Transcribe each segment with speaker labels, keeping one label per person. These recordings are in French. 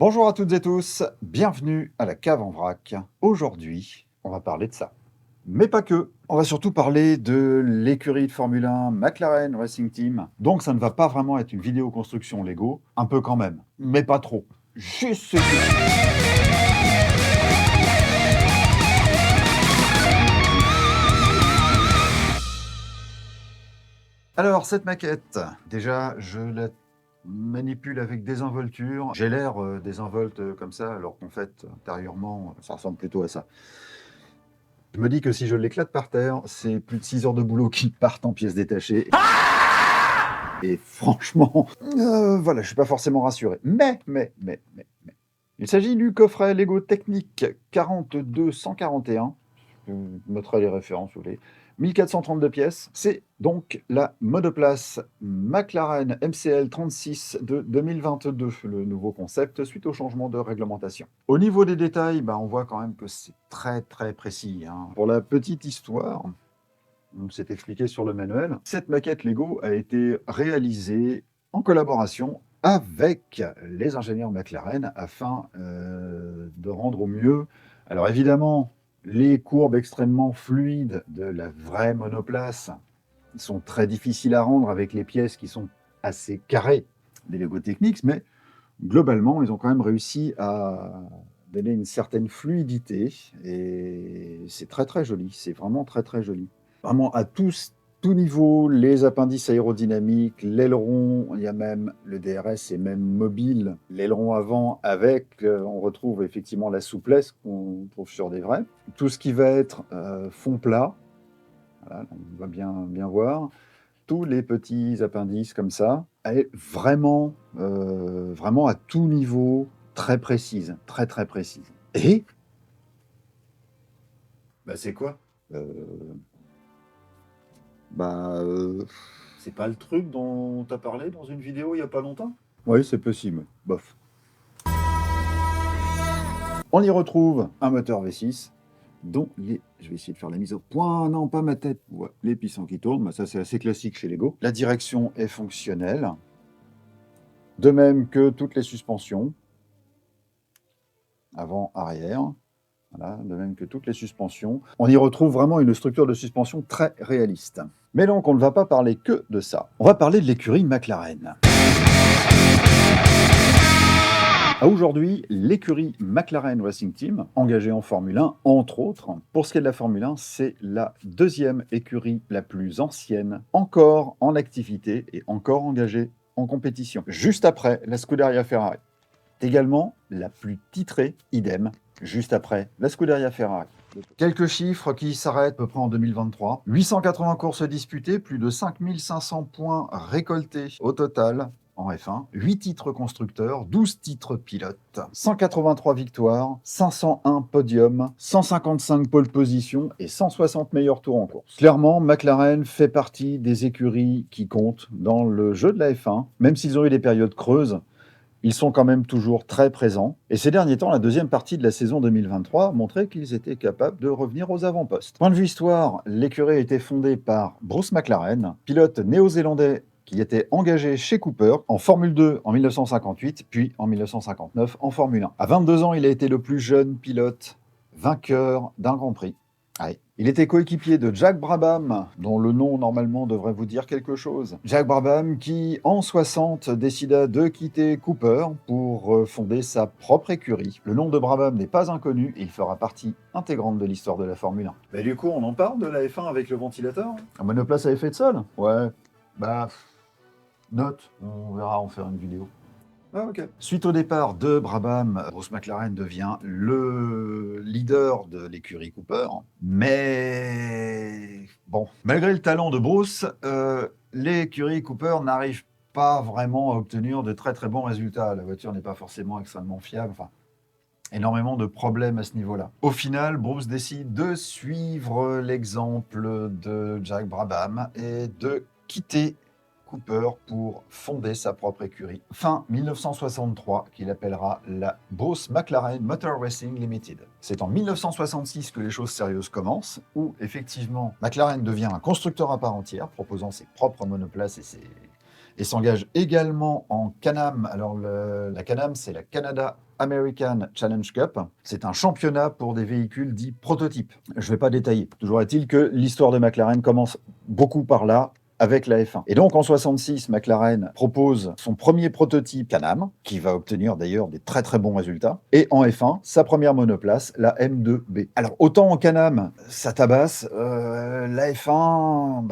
Speaker 1: Bonjour à toutes et tous, bienvenue à la cave en vrac. Aujourd'hui, on va parler de ça. Mais pas que, on va surtout parler de l'écurie de Formule 1 McLaren Racing Team. Donc ça ne va pas vraiment être une vidéo construction Lego, un peu quand même, mais pas trop. Juste ce petit. Alors cette maquette, déjà je la manipule avec désinvolture. J'ai l'air désinvolte comme ça, alors qu'en fait, intérieurement, ça ressemble plutôt à ça. Je me dis que si je l'éclate par terre, c'est plus de 6 heures de boulot qui partent en pièces détachées. Et franchement, voilà, je suis pas forcément rassuré. Mais. Il s'agit du coffret Lego Technic 42141. Je vous mettrai les références, si vous voulez. 1432 pièces. C'est donc la monoplace McLaren MCL 36 de 2022, le nouveau concept suite au changement de réglementation. Au niveau des détails, on voit quand même que c'est très précis. Pour la petite histoire, c'est expliqué sur le manuel, cette maquette Lego a été réalisée en collaboration avec les ingénieurs McLaren afin de rendre au mieux. Alors évidemment, les courbes extrêmement fluides de la vraie monoplace sont très difficiles à rendre avec les pièces qui sont assez carrées des Lego Technics, mais globalement, ils ont quand même réussi à donner une certaine fluidité et c'est très joli, c'est vraiment très joli. Vraiment à tout niveau, les appendices aérodynamiques, l'aileron, il y a même le DRS est même mobile. L'aileron avant avec, on retrouve effectivement la souplesse qu'on trouve sur des vrais. Tout ce qui va être fond plat, voilà, on va bien voir. Tous les petits appendices comme ça, elle est vraiment à tout niveau, très précise, très précise. Et c'est quoi c'est pas le truc dont tu as parlé dans une vidéo il y a pas longtemps? Oui, c'est possible. Bof. On y retrouve un moteur V6 dont je vais essayer de faire la mise au point. Non, pas ma tête. Ouais, les pistons qui tournent. Ça, c'est assez classique chez Lego. La direction est fonctionnelle. De même que toutes les suspensions. Avant, arrière. Voilà, de même que toutes les suspensions. On y retrouve vraiment une structure de suspension très réaliste. Mais donc, on ne va pas parler que de ça. On va parler de l'écurie McLaren. Aujourd'hui, l'écurie McLaren Racing Team, engagée en Formule 1, entre autres. Pour ce qui est de la Formule 1, c'est la deuxième écurie la plus ancienne, encore en activité et encore engagée en compétition. Juste après la Scuderia Ferrari. Également la plus titrée, idem, juste après la Scuderia Ferrari. Quelques chiffres qui s'arrêtent à peu près en 2023. 880 courses disputées, plus de 5500 points récoltés au total en F1, 8 titres constructeurs, 12 titres pilotes, 183 victoires, 501 podiums, 155 pole positions et 160 meilleurs tours en course. Clairement, McLaren fait partie des écuries qui comptent dans le jeu de la F1, même s'ils ont eu des périodes creuses. Ils sont quand même toujours très présents. Et ces derniers temps, la deuxième partie de la saison 2023 montrait qu'ils étaient capables de revenir aux avant-postes. Point de vue histoire, l'écurie a été fondée par Bruce McLaren, pilote néo-zélandais qui était engagé chez Cooper en Formule 2 en 1958, puis en 1959 en Formule 1. À 22 ans, il a été le plus jeune pilote vainqueur d'un Grand Prix. Ouais. Il était coéquipier de Jack Brabham, dont le nom normalement devrait vous dire quelque chose. Jack Brabham qui, en 60, décida de quitter Cooper pour fonder sa propre écurie. Le nom de Brabham n'est pas inconnu et il fera partie intégrante de l'histoire de la Formule 1. Mais du coup, on en parle de la F1 avec le ventilateur? Un monoplace à effet de sol? Ouais. Note, on verra en faire une vidéo. Ah, ok. Suite au départ de Brabham, Bruce McLaren devient le leader de l'écurie Cooper. Mais bon, malgré le talent de Bruce, l'écurie Cooper n'arrive pas vraiment à obtenir de très bons résultats. La voiture n'est pas forcément extrêmement fiable. Enfin, énormément de problèmes à ce niveau-là. Au final, Bruce décide de suivre l'exemple de Jack Brabham et de quitter Cooper pour fonder sa propre écurie. Fin 1963, qu'il appellera la Bruce McLaren Motor Racing Limited. C'est en 1966 que les choses sérieuses commencent, où effectivement McLaren devient un constructeur à part entière, proposant ses propres monoplaces et et s'engage également en Can-Am. Alors la Can-Am, c'est la Canada American Challenge Cup. C'est un championnat pour des véhicules dits prototypes. Je ne vais pas détailler. Toujours est-il que l'histoire de McLaren commence beaucoup par là, avec la F1. Et donc en 66, McLaren propose son premier prototype Can-Am, qui va obtenir d'ailleurs des très très bons résultats. Et en F1, sa première monoplace, la M2B. Alors autant en Can-Am, ça tabasse, la F1,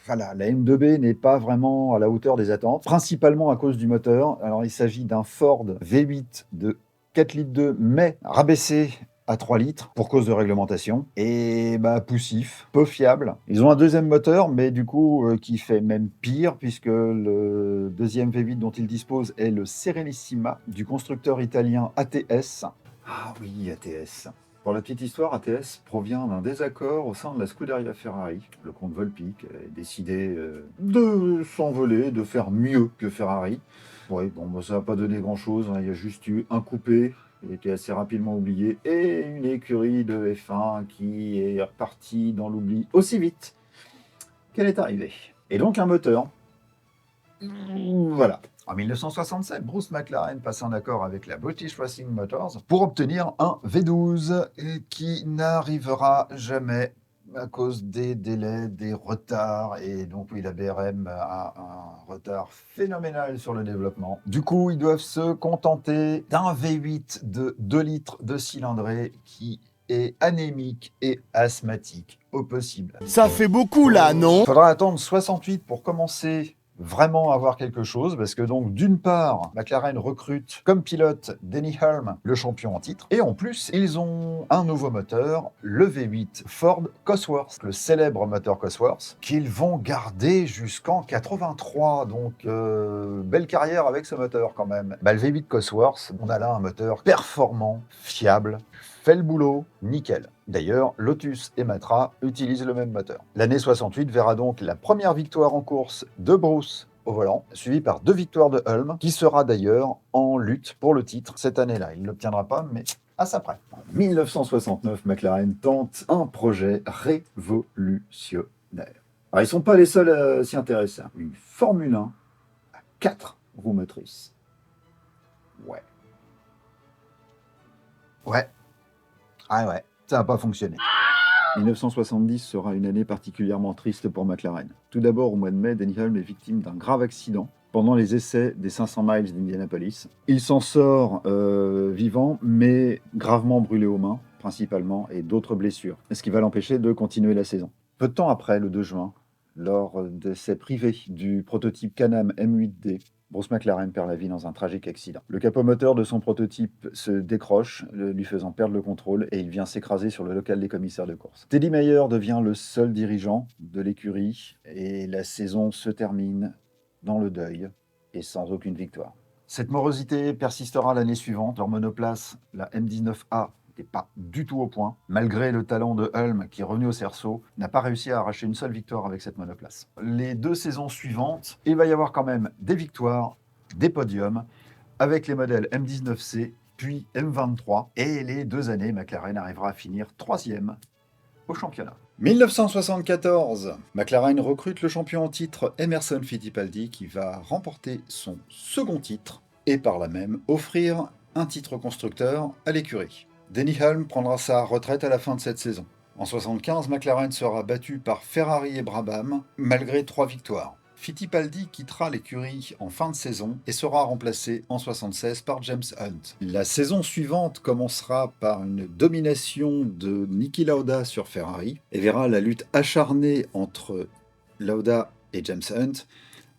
Speaker 1: voilà, la M2B n'est pas vraiment à la hauteur des attentes, principalement à cause du moteur. Alors il s'agit d'un Ford V8 de 4 litres 2, mais rabaissé à 3 litres pour cause de réglementation. Et poussif, peu fiable. Ils ont un deuxième moteur, mais du coup, qui fait même pire, puisque le deuxième V8 dont ils disposent est le Serenissima du constructeur italien ATS. Ah oui, ATS. Pour la petite histoire, ATS provient d'un désaccord au sein de la Scuderia Ferrari. Le comte Volpic a décidé de s'envoler, de faire mieux que Ferrari. Oui, bon, ça n'a pas donné grand-chose, hein. Il y a juste eu un coupé, il était assez rapidement oublié, et une écurie de F1 qui est repartie dans l'oubli aussi vite qu'elle est arrivée. Et donc un moteur. Voilà. En 1967, Bruce McLaren passe un accord avec la British Racing Motors pour obtenir un V12 qui n'arrivera jamais à cause des délais, des retards, et donc oui, la BRM a un retard phénoménal sur le développement. Du coup, ils doivent se contenter d'un V8 de 2 litres de cylindrée qui est anémique et asthmatique au possible.
Speaker 2: Ça fait beaucoup là, non?
Speaker 1: Il faudra attendre 68 pour commencer vraiment avoir quelque chose, parce que donc d'une part, McLaren recrute comme pilote Denny Hulme, le champion en titre, et en plus, ils ont un nouveau moteur, le V8 Ford Cosworth, le célèbre moteur Cosworth, qu'ils vont garder jusqu'en 83, donc belle carrière avec ce moteur quand même. Le V8 Cosworth, on a là un moteur performant, fiable, fait le boulot, nickel. D'ailleurs, Lotus et Matra utilisent le même moteur. L'année 68 verra donc la première victoire en course de Bruce au volant, suivie par 2 victoires de Hulme, qui sera d'ailleurs en lutte pour le titre cette année-là. Il ne l'obtiendra pas, mais à sa près. En 1969, McLaren tente un projet révolutionnaire. Alors, ils ne sont pas les seuls à s'y intéresser. Une Formule 1 à 4 roues motrices. Ouais. Ça n'a pas fonctionné. 1970 sera une année particulièrement triste pour McLaren. Tout d'abord, au mois de mai, Denny Hulme est victime d'un grave accident pendant les essais des 500 miles d'Indianapolis. Il s'en sort vivant, mais gravement brûlé aux mains, principalement, et d'autres blessures, ce qui va l'empêcher de continuer la saison. Peu de temps après, le 2 juin, lors d'essais privés du prototype Can-Am M8D, Bruce McLaren perd la vie dans un tragique accident. Le capot moteur de son prototype se décroche, lui faisant perdre le contrôle, et il vient s'écraser sur le local des commissaires de course. Teddy Mayer devient le seul dirigeant de l'écurie, et la saison se termine dans le deuil et sans aucune victoire. Cette morosité persistera l'année suivante. Leur monoplace, la M19A, n'est pas du tout au point. Malgré le talent de Hulme, qui est revenu au cerceau, n'a pas réussi à arracher une seule victoire avec cette monoplace. Les 2 saisons suivantes, il va y avoir quand même des victoires, des podiums, avec les modèles M19C, puis M23. Et les 2 années, McLaren arrivera à finir 3e au championnat. 1974, McLaren recrute le champion en titre Emerson Fittipaldi, qui va remporter son second titre et par là même offrir un titre constructeur à l'écurie. Denny Hulme prendra sa retraite à la fin de cette saison. En 1975, McLaren sera battu par Ferrari et Brabham, malgré 3 victoires. Fittipaldi quittera l'écurie en fin de saison et sera remplacé en 1976 par James Hunt. La saison suivante commencera par une domination de Niki Lauda sur Ferrari et verra la lutte acharnée entre Lauda et James Hunt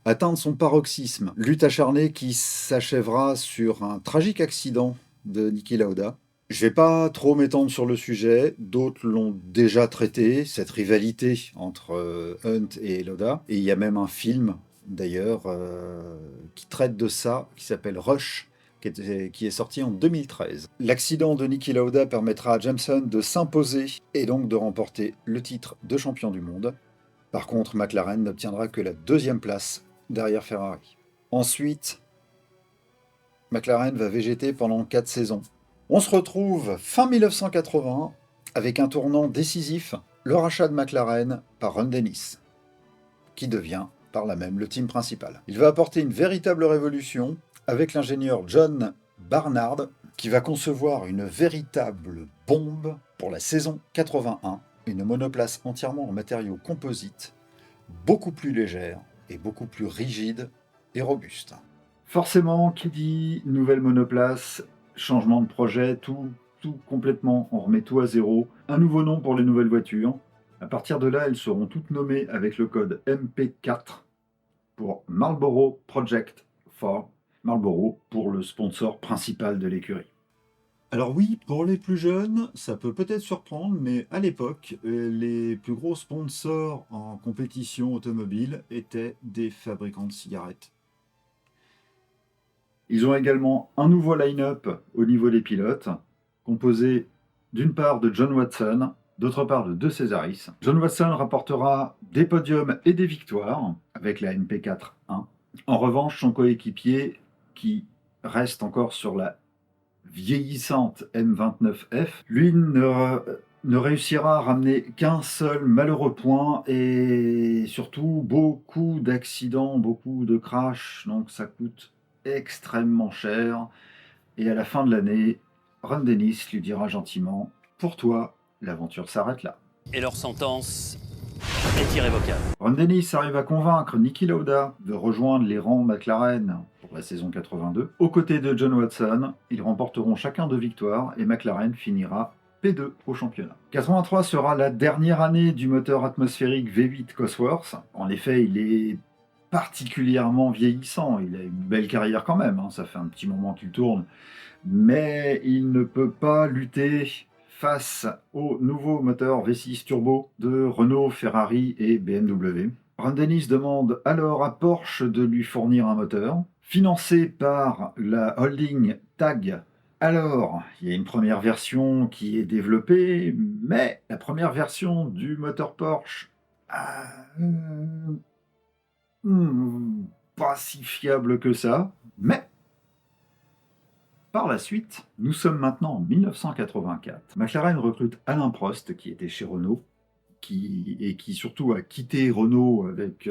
Speaker 1: atteindre son paroxysme. Lutte acharnée qui s'achèvera sur un tragique accident de Niki Lauda. Je vais pas trop m'étendre sur le sujet, d'autres l'ont déjà traité, cette rivalité entre Hunt et Lauda. Et il y a même un film, d'ailleurs, qui traite de ça, qui s'appelle Rush, qui est sorti en 2013. L'accident de Niki Lauda permettra à James Hunt de s'imposer et donc de remporter le titre de champion du monde. Par contre, McLaren n'obtiendra que la 2e place derrière Ferrari. Ensuite, McLaren va végéter pendant 4 saisons. On se retrouve fin 1980 avec un tournant décisif, le rachat de McLaren par Ron Dennis, qui devient par là même le team principal. Il va apporter une véritable révolution avec l'ingénieur John Barnard, qui va concevoir une véritable bombe pour la saison 81, une monoplace entièrement en matériaux composites, beaucoup plus légère et beaucoup plus rigide et robuste. Forcément, qui dit nouvelle monoplace, changement de projet, tout complètement, on remet tout à zéro, un nouveau nom pour les nouvelles voitures. À partir de là, elles seront toutes nommées avec le code MP4 pour Marlboro Project 4, Marlboro pour le sponsor principal de l'écurie. Alors oui, pour les plus jeunes, ça peut peut-être surprendre, mais à l'époque, les plus gros sponsors en compétition automobile étaient des fabricants de cigarettes. Ils ont également un nouveau line-up au niveau des pilotes, composé d'une part de John Watson, d'autre part de De Cesaris. John Watson rapportera des podiums et des victoires avec la MP4-1. En revanche, son coéquipier, qui reste encore sur la vieillissante M29F, lui ne réussira à ramener qu'un seul malheureux point et surtout beaucoup d'accidents, beaucoup de crashs, donc ça coûte extrêmement cher. Et à la fin de l'année, Ron Dennis lui dira gentiment « Pour toi, l'aventure s'arrête là ».
Speaker 2: Et leur sentence est irrévocable.
Speaker 1: Ron Dennis arrive à convaincre Niki Lauda de rejoindre les rangs McLaren pour la saison 82. Aux côtés de John Watson, ils remporteront chacun 2 victoires et McLaren finira P2 au championnat. 83 sera la dernière année du moteur atmosphérique V8 Cosworth. En effet, il est particulièrement vieillissant. Il a une belle carrière quand même, hein. Ça fait un petit moment qu'il tourne. Mais il ne peut pas lutter face au nouveau moteur V6 turbo de Renault, Ferrari et BMW. Ron Dennis demande alors à Porsche de lui fournir un moteur, financé par la holding TAG. Alors, il y a une première version qui est développée, mais la première version du moteur Porsche, pas si fiable que ça, mais par la suite, nous sommes maintenant en 1984. McLaren recrute Alain Prost, qui était chez Renault, qui surtout a quitté Renault avec,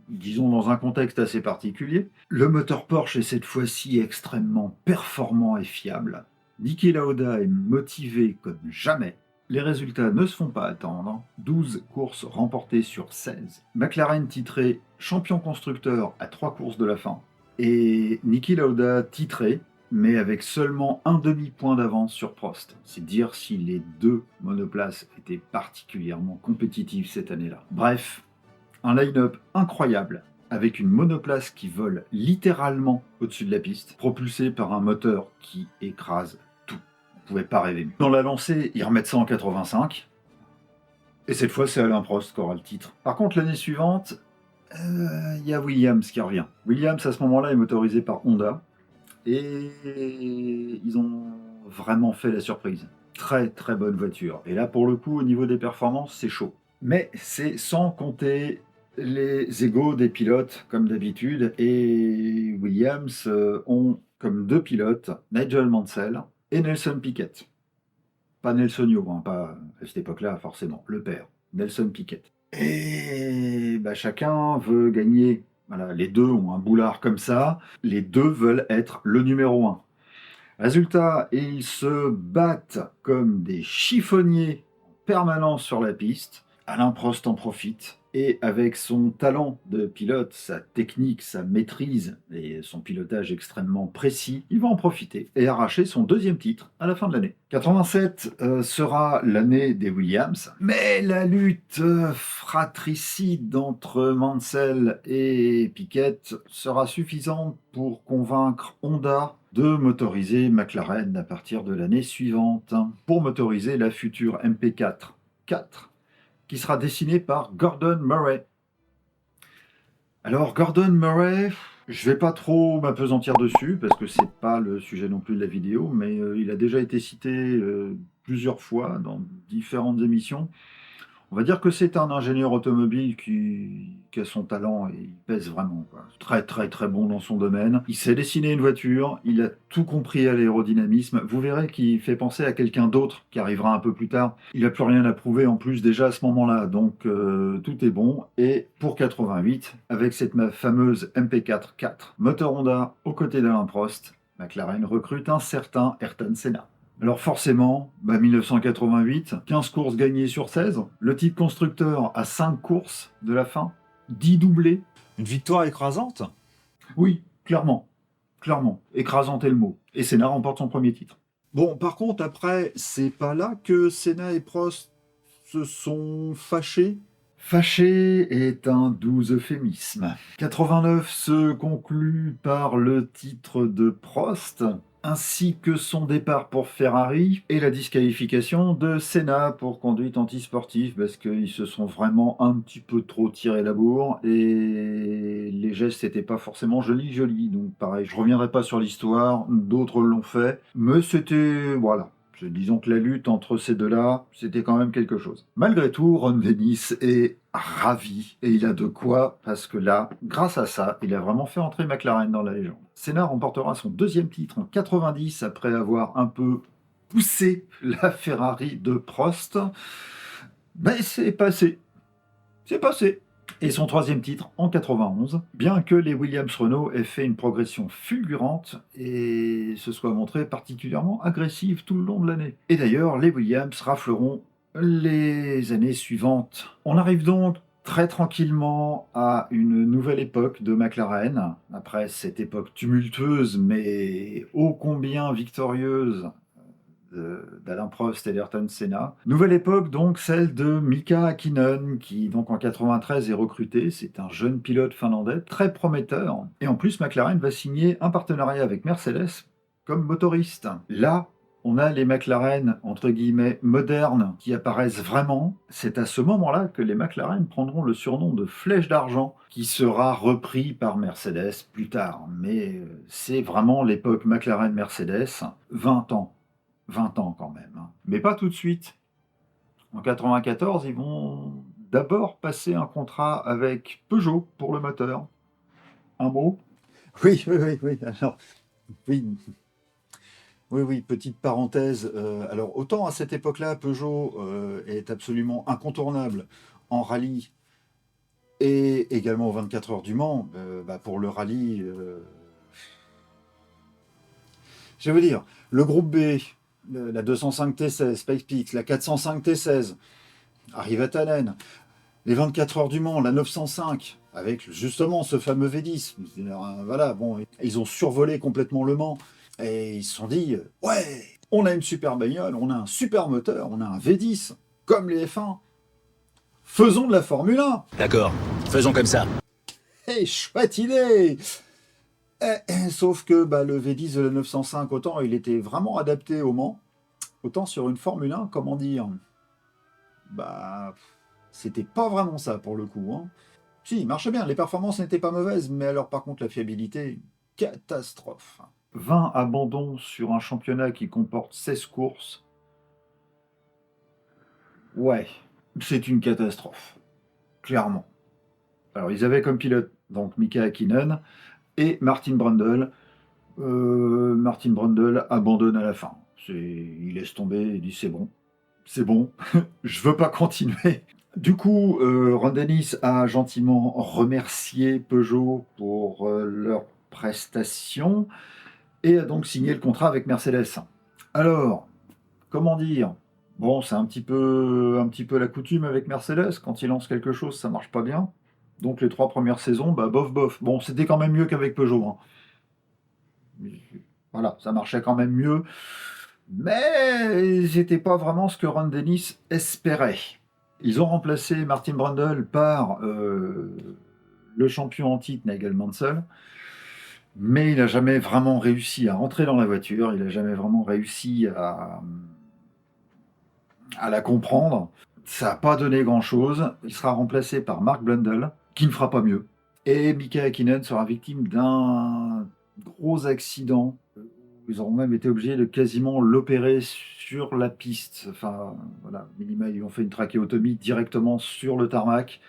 Speaker 1: disons, dans un contexte assez particulier. Le moteur Porsche est cette fois-ci extrêmement performant et fiable. Niki Lauda est motivé comme jamais. Les résultats ne se font pas attendre. 12 courses remportées sur 16. McLaren titré champion constructeur à 3 courses de la fin. Et Niki Lauda titré, mais avec seulement un demi-point d'avance sur Prost. C'est dire si les 2 monoplaces étaient particulièrement compétitives cette année-là. Bref, un line-up incroyable, avec une monoplace qui vole littéralement au-dessus de la piste, propulsée par un moteur qui écrase tout. On ne pouvait pas rêver mieux. Dans la lancée, ils remettent ça en 85, et cette fois c'est Alain Prost qui aura le titre. Par contre, l'année suivante, y a Williams qui revient. Williams, à ce moment-là, est motorisé par Honda. Et ils ont vraiment fait la surprise. Très très bonne voiture. Et là, pour le coup, au niveau des performances, c'est chaud. Mais c'est sans compter les égos des pilotes, comme d'habitude. Et Williams ont comme 2 pilotes, Nigel Mansell et Nelson Piquet. Pas Nelson Yo, hein, pas à cette époque-là, forcément. Le père, Nelson Piquet. Et chacun veut gagner. Voilà, les 2 ont un boulard comme ça. Les 2 veulent être le numéro 1. Résultat, ils se battent comme des chiffonniers en permanence sur la piste. Alain Prost en profite. Et avec son talent de pilote, sa technique, sa maîtrise et son pilotage extrêmement précis, il va en profiter et arracher son 2e titre à la fin de l'année. 87 sera l'année des Williams, mais la lutte fratricide entre Mansell et Piquet sera suffisante pour convaincre Honda de motoriser McLaren à partir de l'année suivante, pour motoriser la future MP4 4, qui sera dessiné par Gordon Murray. Alors Gordon Murray, je vais pas trop m'appesantir dessus parce que c'est pas le sujet non plus de la vidéo, mais il a déjà été cité plusieurs fois dans différentes émissions. On va dire que c'est un ingénieur automobile qui a son talent et il pèse vraiment, quoi. Très très très bon dans son domaine. Il sait dessiner une voiture, il a tout compris à l'aérodynamisme. Vous verrez qu'il fait penser à quelqu'un d'autre qui arrivera un peu plus tard. Il n'a plus rien à prouver en plus déjà à ce moment-là, donc tout est bon. Et pour 88, avec cette fameuse MP4 4, moteur Honda aux côtés d'Alain Prost, McLaren recrute un certain Ayrton Senna. Alors forcément, 1988, 15 courses gagnées sur 16, le titre constructeur à 5 courses de la fin, 10 doublés.
Speaker 3: Une victoire écrasante?
Speaker 1: Oui, clairement, clairement, écrasant est le mot. Et Senna remporte son premier titre.
Speaker 3: Bon, par contre, après, c'est pas là que Senna et Prost se sont fâchés?
Speaker 1: Fâché est un doux euphémisme. 89 se conclut par le titre de Prost, ainsi que son départ pour Ferrari et la disqualification de Senna pour conduite antisportive parce qu'ils se sont vraiment un petit peu trop tiré la bourre et les gestes n'étaient pas forcément jolis. Donc pareil, je reviendrai pas sur l'histoire, d'autres l'ont fait, mais c'était... voilà. Disons que la lutte entre ces deux-là, c'était quand même quelque chose. Malgré tout, Ron Dennis est ravi, et il a de quoi, parce que là, grâce à ça, il a vraiment fait entrer McLaren dans la légende. Senna remportera son deuxième titre en 90, après avoir un peu poussé la Ferrari de Prost. Mais c'est passé. C'est passé. Et son troisième titre en 91, bien que les Williams-Renault aient fait une progression fulgurante et se soient montrés particulièrement agressifs tout le long de l'année. Et d'ailleurs, les Williams rafleront les années suivantes. On arrive donc très tranquillement à une nouvelle époque de McLaren, après cette époque tumultueuse mais ô combien victorieuse d'Alain Prost et d'Ayrton Senna. Nouvelle époque donc, celle de Mika Häkkinen, qui donc en 93 est recruté. C'est un jeune pilote finlandais très prometteur. Et en plus, McLaren va signer un partenariat avec Mercedes comme motoriste. Là, on a les McLaren, entre guillemets, modernes, qui apparaissent vraiment. C'est à ce moment-là que les McLaren prendront le surnom de Flèche d'argent, qui sera repris par Mercedes plus tard. Mais c'est vraiment l'époque McLaren-Mercedes, 20 ans. 20 ans quand même, hein. Mais pas tout de suite. En 94, ils vont d'abord passer un contrat avec Peugeot pour le moteur. Un mot?
Speaker 3: Oui. Alors, oui. Oui, petite parenthèse. Alors, autant à cette époque-là, Peugeot est absolument incontournable en rallye et également aux 24 heures du Mans. Pour le rallye, je veux dire, le groupe B, la 205 T16, Spike Peaks, la 405 T16, arrive à Tannen, les 24 heures du Mans, la 905, avec justement ce fameux V10. Voilà, bon, ils ont survolé complètement le Mans et ils se sont dit ouais, on a une super bagnole, on a un super moteur, on a un V10, comme les F1. Faisons de la Formule 1.
Speaker 4: D'accord, faisons comme ça.
Speaker 3: Hey, chouette idée! Sauf que le V10 de la 905, autant il était vraiment adapté au Mans, autant sur une Formule 1, comment dire, c'était pas vraiment ça pour le coup, hein. Si, il marchait bien, les performances n'étaient pas mauvaises, mais alors par contre la fiabilité, catastrophe.
Speaker 1: 20 abandons sur un championnat qui comporte 16 courses. Ouais, c'est une catastrophe, clairement. Alors ils avaient comme pilote donc Mika Häkkinen et Martin Brundle. Martin Brundle abandonne à la fin. Il laisse tomber, il dit c'est bon, je veux pas continuer. Du coup, Ron Dennis a gentiment remercié Peugeot pour leur prestation et a donc signé le contrat avec Mercedes. Alors, comment dire? Bon, c'est un petit peu la coutume avec Mercedes. Quand ils lancent quelque chose, ça marche pas bien. Donc les 3 premières saisons, bof. Bon, c'était quand même mieux qu'avec Peugeot, hein. Voilà, ça marchait quand même mieux. Mais c'était pas vraiment ce que Ron Dennis espérait. Ils ont remplacé Martin Brundle par le champion en titre Nigel Mansell, mais il n'a jamais vraiment réussi à rentrer dans la voiture, il n'a jamais vraiment réussi à la comprendre. Ça n'a pas donné grand-chose. Il sera remplacé par Mark Blundell, qui ne fera pas mieux. Et Mika Häkkinen sera victime d'un gros accident.
Speaker 3: Ils auront même été obligés de quasiment l'opérer sur la piste. Enfin, voilà, minima, ils lui ont fait une trachéotomie directement sur le tarmac.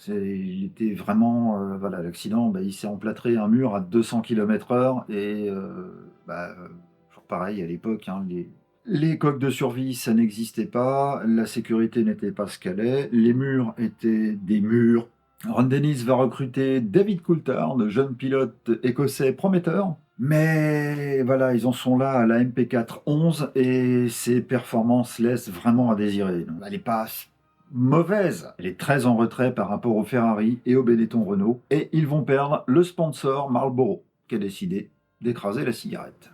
Speaker 3: Il était vraiment, voilà, l'accident, il s'est emplâtré un mur à 200 km/h et toujours pareil à l'époque, hein, les coques de survie, ça n'existait pas, la sécurité n'était pas ce qu'elle est, les murs étaient des murs. Ron Dennis va recruter David Coulthard, jeune pilote écossais prometteur. Mais voilà, ils en sont là à la MP4-11 et ses performances laissent vraiment à désirer. Elle n'est pas mauvaise, elle est très en retrait par rapport au Ferrari et au Benetton Renault. Et ils vont perdre le sponsor Marlboro, qui a décidé d'écraser la cigarette.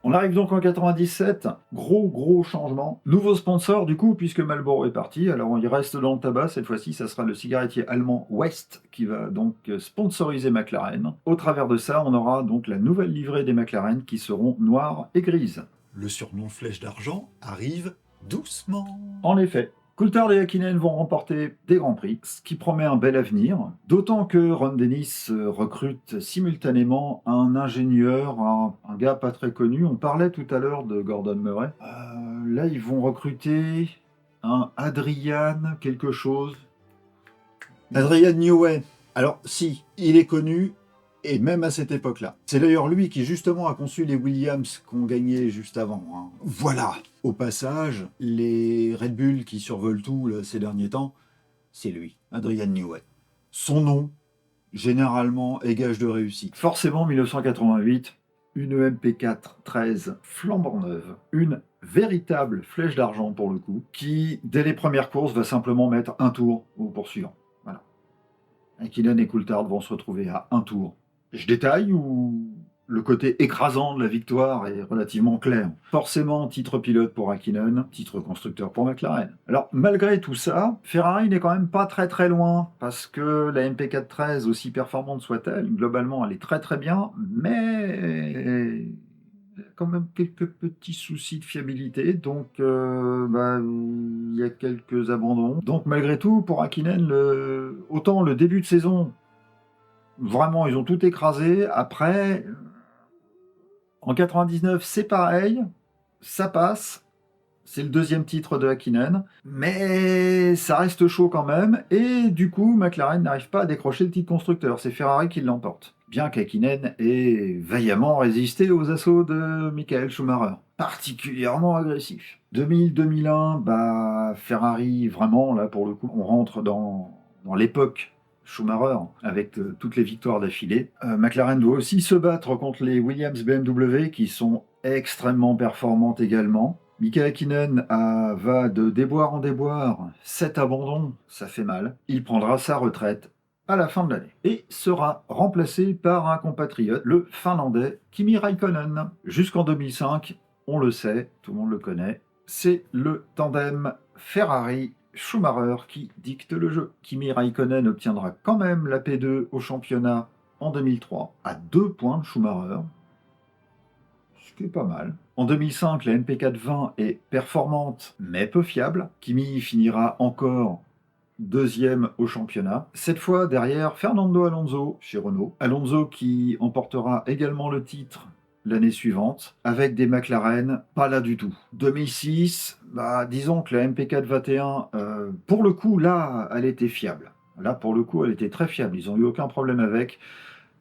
Speaker 3: On arrive donc en 97, gros changement. Nouveau sponsor du coup, puisque Marlboro est parti. Alors il reste dans le tabac, cette fois-ci ça sera le cigarettier allemand West qui va donc sponsoriser McLaren. Au travers de ça, on aura donc la nouvelle livrée des McLaren qui seront noires et grises.
Speaker 5: Le surnom Flèche d'argent arrive doucement.
Speaker 3: En effet, Coulthard et Häkkinen vont remporter des Grands Prix, ce qui promet un bel avenir, d'autant que Ron Dennis recrute simultanément un ingénieur, un gars pas très connu. On parlait tout à l'heure de Gordon Murray. Là, ils vont recruter un Adrian quelque chose.
Speaker 1: Adrian Newey. Alors, si, il est connu, et même à cette époque-là. C'est d'ailleurs lui qui, justement, a conçu les Williams qu'on gagnait juste avant. Hein. Voilà. Au passage, les Red Bull qui survolent tout là, ces derniers temps, c'est lui, Adrian Newey. Son nom, généralement, est gage de réussite.
Speaker 3: Forcément, 1988, une MP4 13 flambant neuve, une véritable flèche d'argent pour le coup, qui, dès les premières courses, va simplement mettre un tour au poursuivant. Voilà. Häkkinen et Coulthard vont se retrouver à un tour. Je détaille ou le côté écrasant de la victoire est relativement clair. Forcément, titre pilote pour Häkkinen, titre constructeur pour McLaren. Alors, malgré tout ça, Ferrari n'est quand même pas très loin, parce que la MP4-13, aussi performante soit-elle, globalement, elle est très bien, mais il y a quand même quelques petits soucis de fiabilité, donc il y a quelques abandons. Donc, malgré tout, pour Häkkinen, autant le début de saison, vraiment, ils ont tout écrasé. Après, en 99, c'est pareil. Ça passe. C'est le deuxième titre de Häkkinen. Mais ça reste chaud quand même. Et du coup, McLaren n'arrive pas à décrocher le titre constructeur. C'est Ferrari qui l'emporte. Bien qu'Häkkinen ait vaillamment résisté aux assauts de Michael Schumacher. Particulièrement agressif. 2000-2001, Ferrari, vraiment, là, pour le coup, on rentre dans l'époque Schumacher, avec toutes les victoires d'affilée. McLaren doit aussi se battre contre les Williams BMW, qui sont extrêmement performantes également. Mika Häkkinen va de déboire en déboire, 7 abandons, ça fait mal. Il prendra sa retraite à la fin de l'année et sera remplacé par un compatriote, le Finlandais Kimi Räikkönen. Jusqu'en 2005, on le sait, tout le monde le connaît, c'est le tandem Ferrari Schumacher qui dicte le jeu. Kimi Räikkönen obtiendra quand même la P2 au championnat en 2003, à 2 points de Schumacher, ce qui est pas mal. En 2005, la MP4-20 est performante, mais peu fiable. Kimi finira encore deuxième au championnat. Cette fois, derrière Fernando Alonso chez Renault. Alonso qui emportera également le titre l'année suivante, avec des McLaren pas là du tout. 2006, disons que la MP4-21, pour le coup, là, elle était fiable. Là, pour le coup, elle était très fiable. Ils n'ont eu aucun problème avec.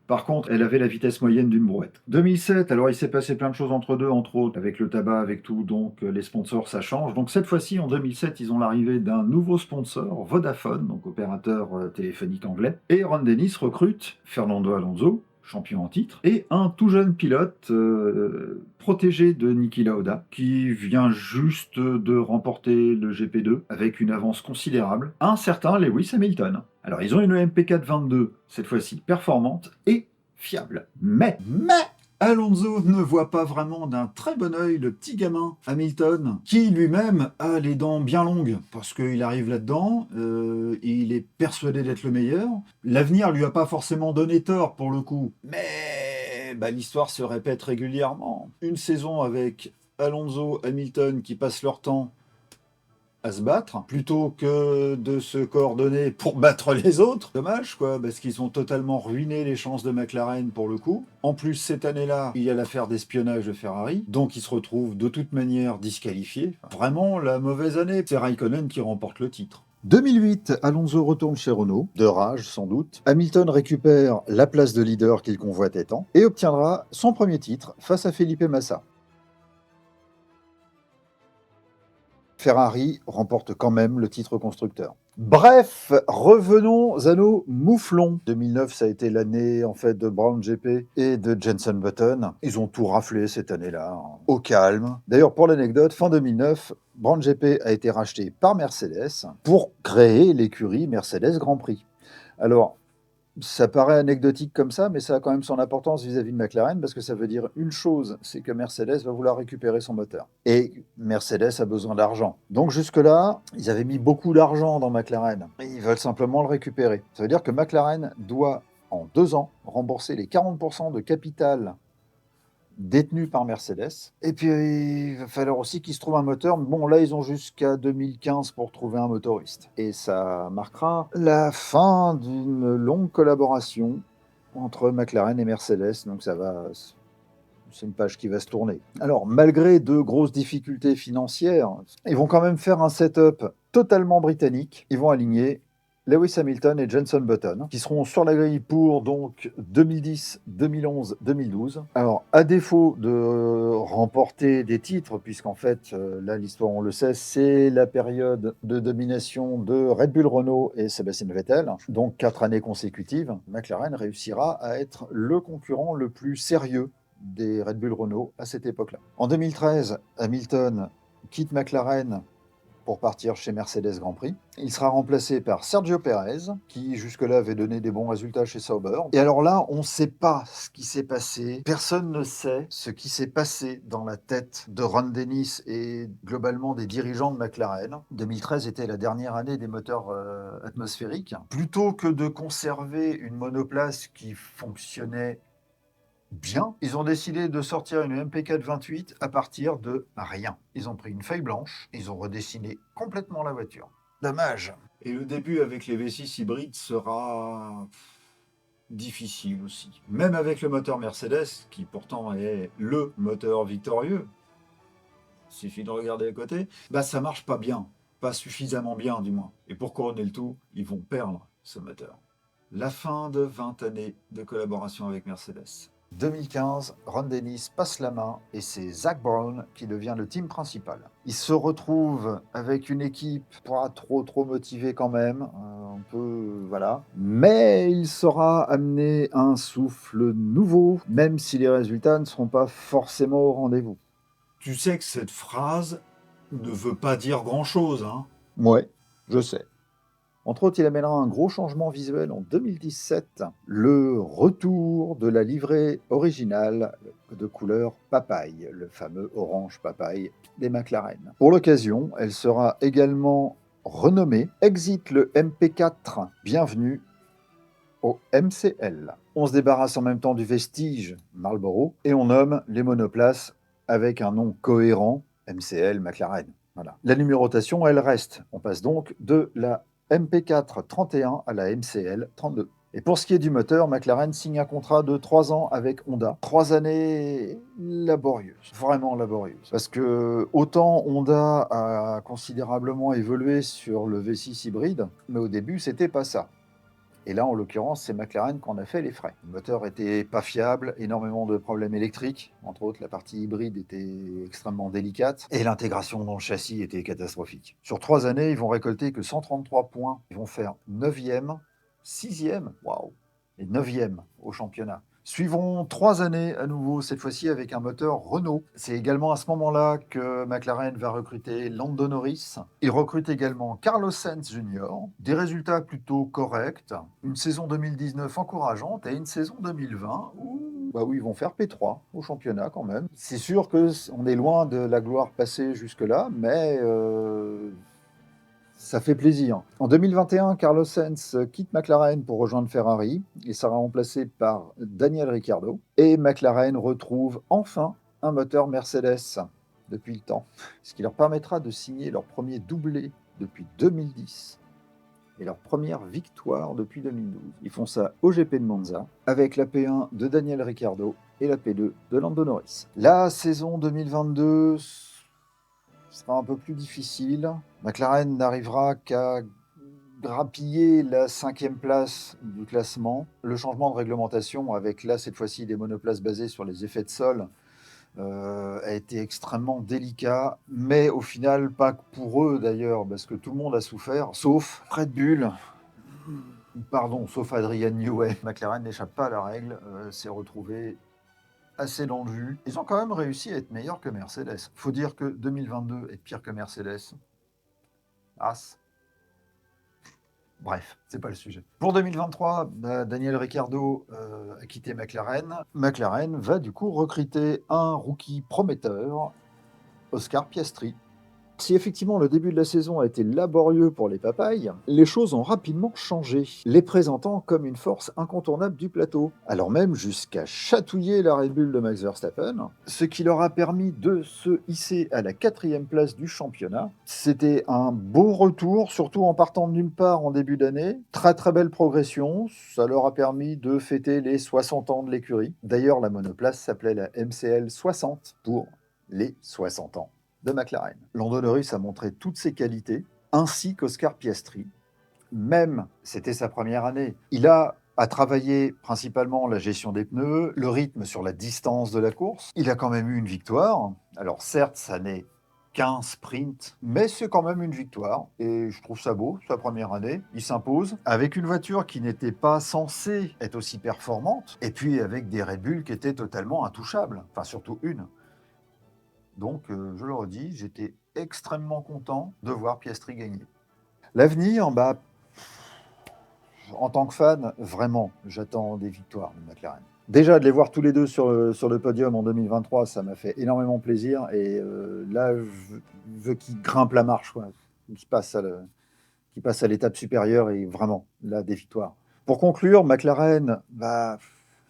Speaker 3: Par contre, elle avait la vitesse moyenne d'une brouette. 2007, alors il s'est passé plein de choses entre deux, entre autres, avec le tabac, avec tout, donc les sponsors, ça change. Donc cette fois-ci, en 2007, ils ont l'arrivée d'un nouveau sponsor, Vodafone, donc opérateur téléphonique anglais. Et Ron Dennis recrute Fernando Alonso, champion en titre, et un tout jeune pilote protégé de Niki Lauda, qui vient juste de remporter le GP2 avec une avance considérable, un certain Lewis Hamilton. Alors ils ont une MP4 22, cette fois-ci performante et fiable. Mais
Speaker 1: Alonso ne voit pas vraiment d'un très bon œil le petit gamin Hamilton, qui lui-même a les dents bien longues, parce qu'il arrive là-dedans, il est persuadé d'être le meilleur. L'avenir lui a pas forcément donné tort pour le coup, mais l'histoire se répète régulièrement. Une saison avec Alonso, Hamilton qui passent leur temps
Speaker 3: à se battre plutôt que de se coordonner pour battre les autres. Dommage, quoi, parce qu'ils ont totalement ruiné les chances de McLaren pour le coup. En plus, cette année-là, il y a l'affaire d'espionnage de Ferrari, donc ils se retrouvent de toute manière disqualifiés. Vraiment la mauvaise année. C'est Raikkonen qui remporte le titre. 2008, Alonso retourne chez Renault, de rage sans doute. Hamilton récupère la place de leader qu'il convoitait tant et obtiendra son premier titre face à Felipe Massa. Ferrari remporte quand même le titre constructeur. Bref, revenons à nos mouflons. 2009, ça a été l'année en fait de Brown GP et de Jenson Button. Ils ont tout raflé cette année-là, hein, au calme. D'ailleurs, pour l'anecdote, fin 2009, Brown GP a été racheté par Mercedes pour créer l'écurie Mercedes Grand Prix. Alors, ça paraît anecdotique comme ça, mais ça a quand même son importance vis-à-vis de McLaren, parce que ça veut dire une chose, c'est que Mercedes va vouloir récupérer son moteur. Et Mercedes a besoin d'argent. Donc jusque-là, ils avaient mis beaucoup d'argent dans McLaren. Et ils veulent simplement le récupérer. Ça veut dire que McLaren doit, en 2 ans, rembourser les 40% de capital détenu par Mercedes. Et puis, il va falloir aussi qu'ils se trouvent un moteur. Bon, là, ils ont jusqu'à 2015 pour trouver un motoriste. Et ça marquera la fin d'une longue collaboration entre McLaren et Mercedes. Donc, c'est une page qui va se tourner. Alors, malgré de grosses difficultés financières, ils vont quand même faire un setup totalement britannique. Ils vont aligner Lewis Hamilton et Jenson Button, qui seront sur la grille pour donc 2010, 2011, 2012. Alors, à défaut de remporter des titres, puisqu'en fait, là, l'histoire, on le sait, c'est la période de domination de Red Bull Renault et Sebastian Vettel, donc 4 années consécutives, McLaren réussira à être le concurrent le plus sérieux des Red Bull Renault à cette époque-là. En 2013, Hamilton quitte McLaren pour partir chez Mercedes Grand Prix. Il sera remplacé par Sergio Pérez, qui jusque-là avait donné des bons résultats chez Sauber. Et alors là, on ne sait pas ce qui s'est passé. Personne ne sait ce qui s'est passé dans la tête de Ron Dennis et globalement des dirigeants de McLaren. 2013 était la dernière année des moteurs atmosphériques. Plutôt que de conserver une monoplace qui fonctionnait bien, ils ont décidé de sortir une MP4 28 à partir de rien. Ils ont pris une feuille blanche, ils ont redessiné complètement la voiture. Dommage. Et le début avec les V6 hybrides sera difficile aussi. Même avec le moteur Mercedes, qui pourtant est le moteur victorieux, il suffit de regarder à côté, bah ça marche pas bien. Pas suffisamment bien du moins. Et pour couronner le tout, ils vont perdre ce moteur. La fin de 20 années de collaboration avec Mercedes. 2015, Ron Dennis passe la main et c'est Zak Brown qui devient le team principal. Il se retrouve avec une équipe pas trop motivée quand même, un peu voilà, mais il saura amener un souffle nouveau, même si les résultats ne seront pas forcément au rendez-vous.
Speaker 5: Tu sais que cette phrase ne veut pas dire grand-chose, hein.
Speaker 3: Ouais, je sais. Entre autres, il amènera un gros changement visuel en 2017, le retour de la livrée originale de couleur papaye, le fameux orange papaye des McLaren. Pour l'occasion, elle sera également renommée Exit le MP4, bienvenue au MCL. On se débarrasse en même temps du vestige Marlboro et on nomme les monoplaces avec un nom cohérent, MCL McLaren. Voilà. La numérotation, elle reste. On passe donc de la MP4 31 à la MCL 32. Et pour ce qui est du moteur, McLaren signe un contrat de 3 ans avec Honda. 3 années laborieuses, vraiment laborieuses. Parce que autant Honda a considérablement évolué sur le V6 hybride, mais au début, c'était pas ça. Et là, en l'occurrence, c'est McLaren qu'on a fait les frais. Le moteur était pas fiable, énormément de problèmes électriques. Entre autres, la partie hybride était extrêmement délicate. Et l'intégration dans le châssis était catastrophique. Sur 3 années, ils vont récolter que 133 points. Ils vont faire 9e, 6e, waouh, et 9e au championnat. Suivront 3 années à nouveau, cette fois-ci avec un moteur Renault. C'est également à ce moment-là que McLaren va recruter Lando Norris. Il recrute également Carlos Sainz Jr. Des résultats plutôt corrects. Une saison 2019 encourageante et une saison 2020 où ils vont faire P3 au championnat quand même. C'est sûr qu'on est loin de la gloire passée jusque-là, mais ça fait plaisir. En 2021, Carlos Sainz quitte McLaren pour rejoindre Ferrari et sera remplacé par Daniel Ricciardo. Et McLaren retrouve enfin un moteur Mercedes.
Speaker 1: depuis le temps, ce qui leur permettra de signer leur premier doublé depuis 2010 et leur première victoire depuis 2012. Ils font ça au GP de Monza avec la P1 de Daniel Ricciardo et la P2 de Lando Norris. La saison 2022 sera un peu plus difficile. McLaren n'arrivera qu'à grappiller la 5e place du classement. Le changement de réglementation avec là cette fois-ci des monoplaces basées sur les effets de sol a été extrêmement délicat, mais au final pas que pour eux d'ailleurs, parce que tout le monde a souffert, sauf Red Bull, sauf Adrian Newey. McLaren n'échappe pas à la règle, s'est retrouvé assez dans le jus. Ils ont quand même réussi à être meilleurs que Mercedes. Faut dire que 2022 est pire que Mercedes. As. Bref, c'est pas le sujet. Pour 2023, Daniel Ricciardo a quitté McLaren. McLaren va du coup recruter un rookie prometteur, Oscar Piastri. Si effectivement le début de la saison a été laborieux pour les papayes, les choses ont rapidement changé, les présentant comme une force incontournable du plateau, alors même jusqu'à chatouiller la Red Bull de Max Verstappen, ce qui leur a permis de se hisser à la 4e place du championnat. C'était un beau retour, surtout en partant de nulle part en début d'année. Très très belle progression, ça leur a permis de fêter les 60 ans de l'écurie. D'ailleurs, la monoplace s'appelait la MCL 60 pour les 60 ans de McLaren. Lando Norris a montré toutes ses qualités, ainsi qu'Oscar Piastri. Même, c'était sa première année, il a travaillé principalement la gestion des pneus, le rythme sur la distance de la course. Il a quand même eu une victoire. Alors certes, ça n'est qu'un sprint, mais c'est quand même une victoire. Et je trouve ça beau, sa première année. Il s'impose avec une voiture qui n'était pas censée être aussi performante, et puis avec des Red Bull qui étaient totalement intouchables. Enfin, surtout une. Donc, je le redis, j'étais extrêmement content de voir Piastri gagner. L'avenir, en tant que fan, vraiment, j'attends des victoires de McLaren. Déjà, de les voir tous les deux sur le podium en 2023, ça m'a fait énormément plaisir. Et là, je veux qu'ils grimpent la marche, quoi. Qu'ils passent à l'étape supérieure et vraiment, là, des victoires. Pour conclure, McLaren,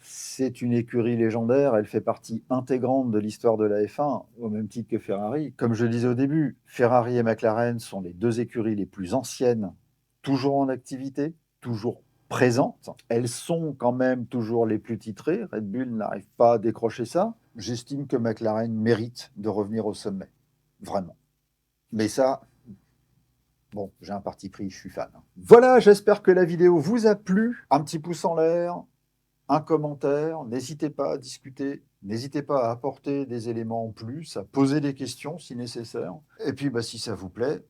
Speaker 1: c'est une écurie légendaire, elle fait partie intégrante de l'histoire de la F1, au même titre que Ferrari. Comme je le disais au début, Ferrari et McLaren sont les deux écuries les plus anciennes, toujours en activité, toujours présentes. Elles sont quand même toujours les plus titrées. Red Bull n'arrive pas à décrocher ça. J'estime que McLaren mérite de revenir au sommet. Vraiment. Mais ça, bon, j'ai un parti pris, je suis fan. Voilà, j'espère que la vidéo vous a plu. Un petit pouce en l'air. Un commentaire, n'hésitez pas à discuter, n'hésitez pas à apporter des éléments en plus, à poser des questions si nécessaire. Et puis si ça vous plaît,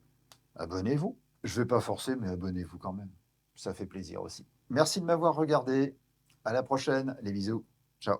Speaker 1: abonnez-vous. Je ne vais pas forcer, mais abonnez-vous quand même. Ça fait plaisir aussi. Merci de m'avoir regardé. À la prochaine, les bisous. Ciao.